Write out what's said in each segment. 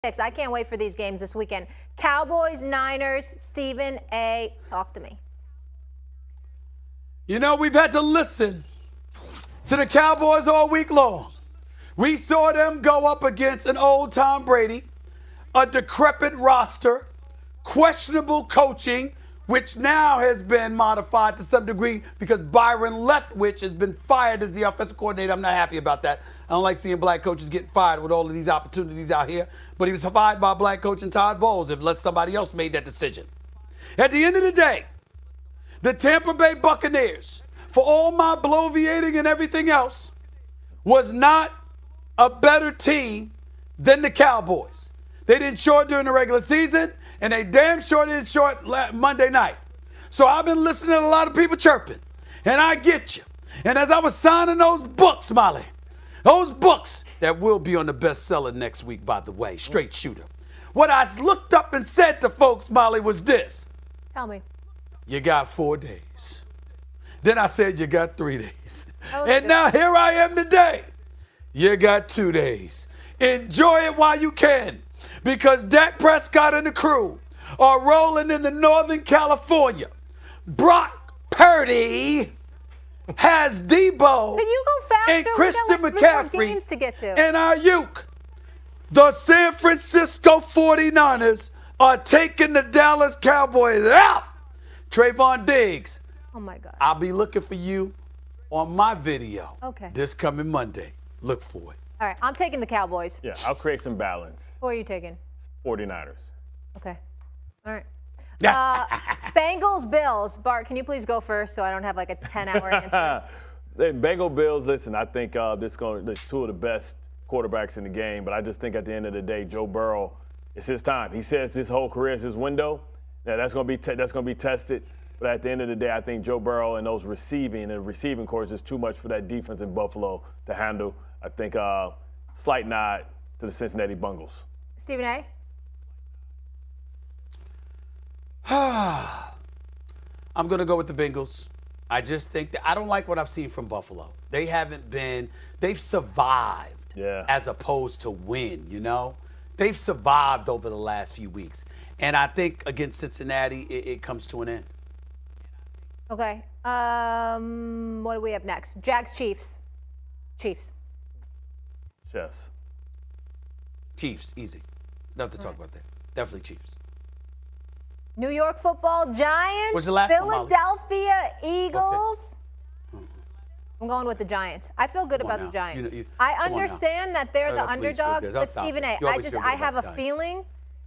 I can't wait for these games this weekend. Cowboys, Niners, Stephen A., talk to me. You know, we've had to listen to the Cowboys all week long. We saw them go up against an old Tom Brady, a decrepit roster, questionable coaching, which now has been modified to some degree because Byron Leftwich has been fired as the offensive coordinator. I'm not happy about that. I don't like seeing black coaches getting fired with all of these opportunities out here. But he was fired by black coach and Todd Bowles unless somebody else made that decision. At the end of the day, the Tampa Bay Buccaneers, for all my bloviating and everything else, was not a better team than the Cowboys. They didn't show it during the regular season, and they damn sure didn't show it Monday night. So I've been listening to a lot of people chirping, and I get you. And as I was signing those books, Molly, those books that will be on the bestseller next week, by the way, Straight Shooter, what I looked up and said to folks, Molly, was this. Tell me. You got 4 days. Then I said you got 3 days. And now here I am today. You got 2 days. Enjoy it while you can, because Dak Prescott and the crew are rolling into Northern California. Brock Purdy has Debo Could you go faster? and Christian we got McCaffrey games to get to. and Ayuk. The San Francisco 49ers are taking the Dallas Cowboys out. Trayvon Diggs. Oh, my God. I'll be looking for you on my video this coming Monday. Look for it. All right, I'm taking the Cowboys. Yeah, I'll create some balance. Who are you taking? 49ers. Okay. All right. Bengals, Bills. Bart, can you please go first so I don't have like a 10-hour answer? The Bengal Bills, listen, I think there's two of the best quarterbacks in the game, but I just think at the end of the day, Joe Burrow, it's his time. He says his whole career is his window. Now, that's going to be tested. But at the end of the day, I think Joe Burrow and those receiving corps is too much for that defense in Buffalo to handle. I think slight nod to the Cincinnati Bengals. Stephen A.? I'm going to go with the Bengals. I just think that I don't like what I've seen from Buffalo. They've survived as opposed to win, you know? They've survived over the last few weeks. And I think against Cincinnati, it comes to an end. Okay. What do we have next? Jags, Chiefs. Chiefs. Chefs. Chiefs, easy. Nothing to talk about there. Definitely Chiefs. New York Football Giants. What's the last one, Molly? Philadelphia Eagles. Okay. I'm going with the Giants. I feel good about the Giants. I come on understand that they're the underdog, but Stop Stephen it. A., I have a Giants. feeling,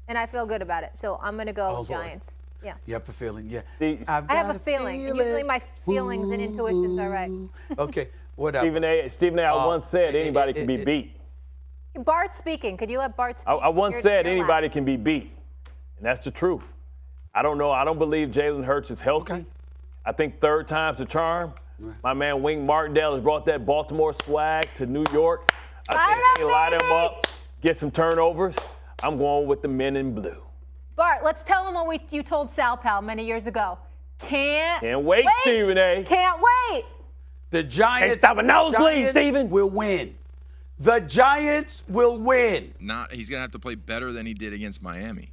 and I feel good about it. So I'm going to go Giants. Yeah. You have a feeling? Yeah. I have a feeling. And usually my feelings and intuitions are right. Okay. What else? Stephen A., I once said anybody can be beat. Bart's speaking. Could you let Bart speak? I once said anybody can be beat, and that's the truth. I don't know. I don't believe Jalen Hurts is healthy. Okay. I think third time's the charm. Right. My man Wink Martindale has brought that Baltimore swag to New York. I think they light him up, get some turnovers. I'm going with the men in blue. Bart, let's tell him what you told Sal Pal many years ago. Can't wait, Stephen A. Can't wait. The Giants. Can't stop a nosebleed, Stephen. Will win. The Giants will win. He's gonna have to play better than he did against Miami.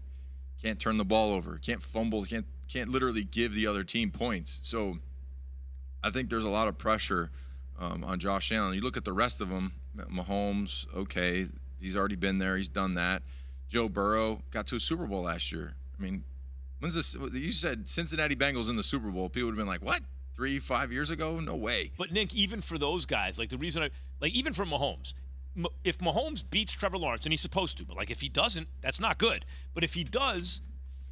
Can't turn the ball over. Can't fumble. Can't literally give the other team points. So I think there's a lot of pressure on Josh Allen. You look at the rest of them. Mahomes, okay, he's already been there. He's done that. Joe Burrow got to a Super Bowl last year. I mean, when's this? You said Cincinnati Bengals in the Super Bowl. People would have been like, what? 3-5 years ago? No way. But Nick, even for those guys, like the reason even for Mahomes, if Mahomes beats Trevor Lawrence, and he's supposed to, but like if he doesn't, that's not good. But if he does,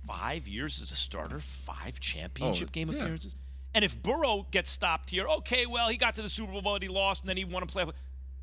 5 years as a starter, 5 championship game appearances. And if Burrow gets stopped here, okay, well, he got to the Super Bowl, but he lost, and then he won a playoff.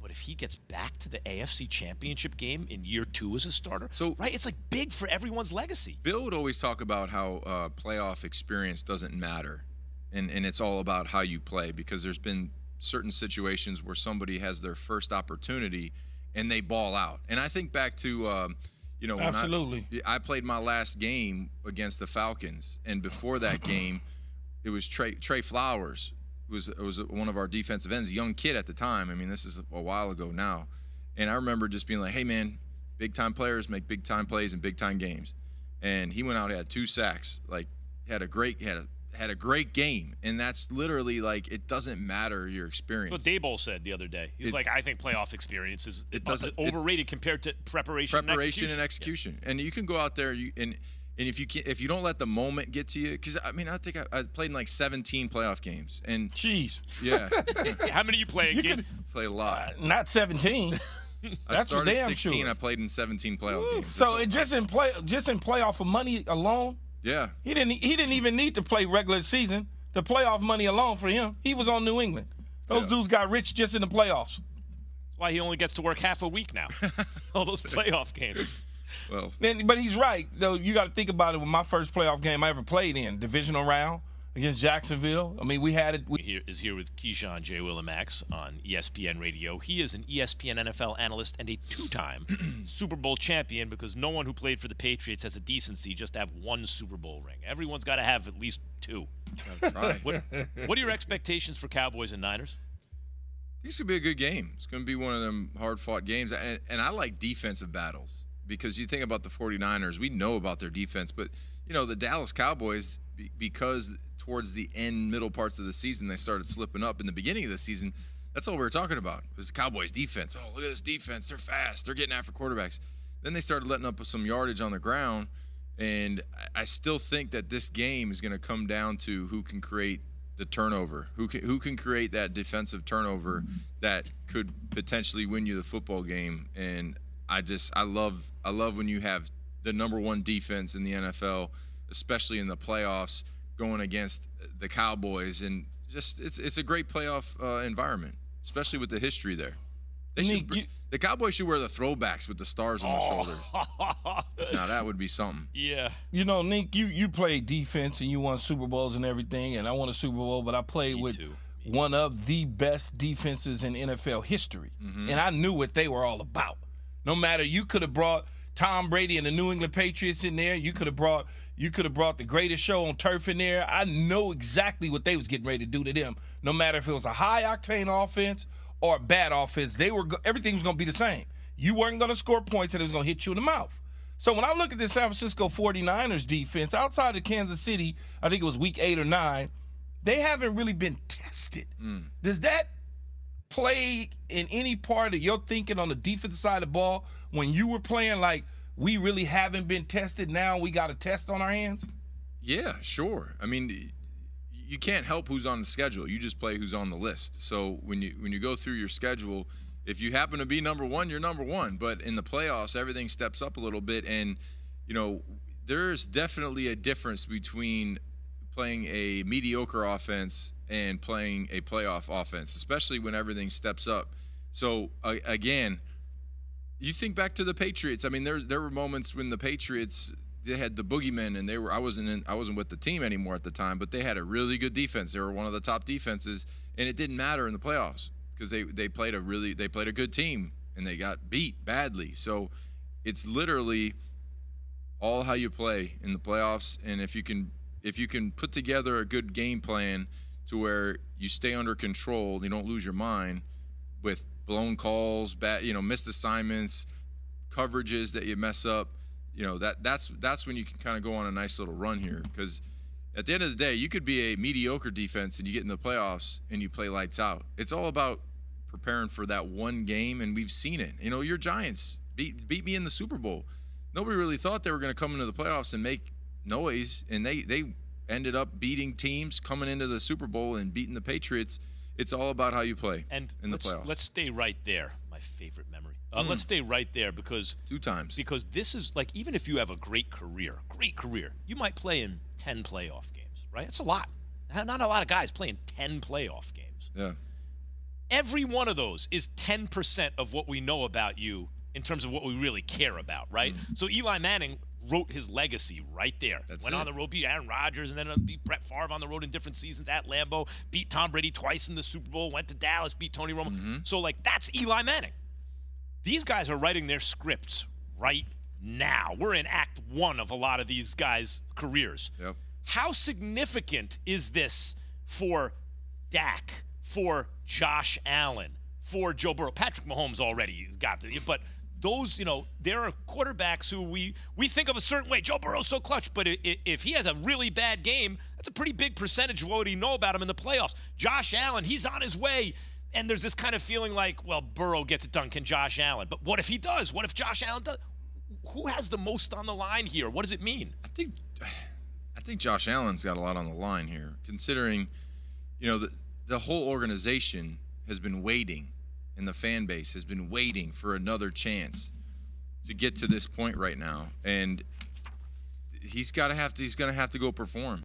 But if he gets back to the AFC Championship game in year 2 as a starter, right? It's like big for everyone's legacy. Bill would always talk about how playoff experience doesn't matter, and it's all about how you play, because there's been certain situations where somebody has their first opportunity and they ball out. And I think back to, when I played my last game against the Falcons, and before that game, it was Trey Flowers. It was one of our defensive ends, a young kid at the time. I mean, this is a while ago now. And I remember just being like, hey, man, big-time players make big-time plays in big-time games. And he went out and had 2 sacks. Like, had a great game. And that's literally, like, it doesn't matter your experience. What Daboll said the other day. He's like, I think playoff experience is overrated compared to preparation and execution. And you can go out there and if you don't let the moment get to you, because I mean, I think I played in like 17 playoff games. And jeez, yeah. How many you play a game? Play a lot. Not 17. I started damn 16. sure. I played in 17 playoff games. So it just in playoff for money alone. Yeah. He didn't even need to play regular season. The playoff money alone for him. He was on New England. Those dudes got rich just in the playoffs. That's why he only gets to work half a week now. All those playoff games. Well, but he's right, though. You got to think about it. With my first playoff game I ever played in, divisional round against Jacksonville. I mean, we had it. He is here with Keyshawn J. Willimax on ESPN Radio. He is an ESPN NFL analyst and a 2-time Super Bowl champion, because no one who played for the Patriots has a decency just to have 1 Super Bowl ring. Everyone's got to have at least 2. What are your expectations for Cowboys and Niners? This could be a good game. It's going to be one of them hard-fought games. And I like defensive battles, because you think about the 49ers, we know about their defense, but, you know, the Dallas Cowboys, because towards the middle parts of the season, they started slipping up. In the beginning of the season, that's all we were talking about. It was the Cowboys' defense. Oh, look at this defense. They're fast. They're getting after quarterbacks. Then they started letting up some yardage on the ground, and I still think that this game is going to come down to who can create the turnover, who can create that defensive turnover that could potentially win you the football game. And I love when you have the number 1 defense in the NFL, especially in the playoffs, going against the Cowboys, and just it's a great playoff environment, especially with the history there. The Cowboys should wear the throwbacks with the stars on the shoulders. Now that would be something. Yeah. You know, Nick, you played defense and you won Super Bowls and everything, and I won a Super Bowl, but I played with one of the best defenses in NFL history, and I knew what they were all about. No matter, you could have brought Tom Brady and the New England Patriots in there. You could have brought the greatest show on turf in there. I know exactly what they was getting ready to do to them. No matter if it was a high-octane offense or a bad offense, everything was going to be the same. You weren't going to score points, and it was going to hit you in the mouth. So when I look at the San Francisco 49ers defense, outside of Kansas City, I think it was week 8 or 9, they haven't really been tested. Does that play in any part of your thinking on the defensive side of the ball when you were playing like, we really haven't been tested, now we got a test on our hands? Yeah, sure. I mean, you can't help who's on the schedule. You just play who's on the list. So when you go through your schedule, if you happen to be number 1, you're number 1. But in the playoffs, everything steps up a little bit. And, you know, there's definitely a difference between playing a mediocre offense and playing a playoff offense, especially when everything steps up. So, again, you think back to the Patriots. I mean, there were moments when the Patriots, they had the boogeymen, and I wasn't with the team anymore at the time, but they had a really good defense. They were one of the top defenses, and it didn't matter in the playoffs because they played a good team, and they got beat badly. So it's literally all how you play in the playoffs, and if you can put together a good game plan to where you stay under control, you don't lose your mind with blown calls, missed assignments, coverages that you mess up. You know, that's when you can kind of go on a nice little run here, because at the end of the day, you could be a mediocre defense and you get in the playoffs and you play lights out. It's all about preparing for that one game, and we've seen it. You know, your Giants beat me in the Super Bowl. Nobody really thought they were going to come into the playoffs and make noise, and they ended up beating teams coming into the Super Bowl and beating the Patriots. It's all about how you play in the playoffs. Let's stay right there. My favorite memory. Let's stay right there because 2 times. Because this is like, even if you have a great career, you might play in 10 playoff games, right? That's a lot. Not a lot of guys playing 10 playoff games. Yeah. Every one of those is 10% of what we know about you in terms of what we really care about, right? So Eli Manning wrote his legacy right there. Went on the road, beat Aaron Rodgers, and then beat Brett Favre on the road in different seasons at Lambeau, beat Tom Brady twice in the Super Bowl, went to Dallas, beat Tony Romo. So, like, that's Eli Manning. These guys are writing their scripts right now. We're in Act 1 of a lot of these guys' careers. Yep. How significant is this for Dak, for Josh Allen, for Joe Burrow? Patrick Mahomes already got it, but those, there are quarterbacks who we think of a certain way. Joe Burrow's so clutch, but if he has a really bad game, that's a pretty big percentage of what we know about him in the playoffs. Josh Allen, he's on his way. And there's this kind of feeling like, well, Burrow gets it done. Can Josh Allen? But what if he does? What if Josh Allen does? Who has the most on the line here? What does it mean? I think Josh Allen's got a lot on the line here, considering, the whole organization has been waiting, and the fan base has been waiting for another chance to get to this point right now, and he's going to have to go perform.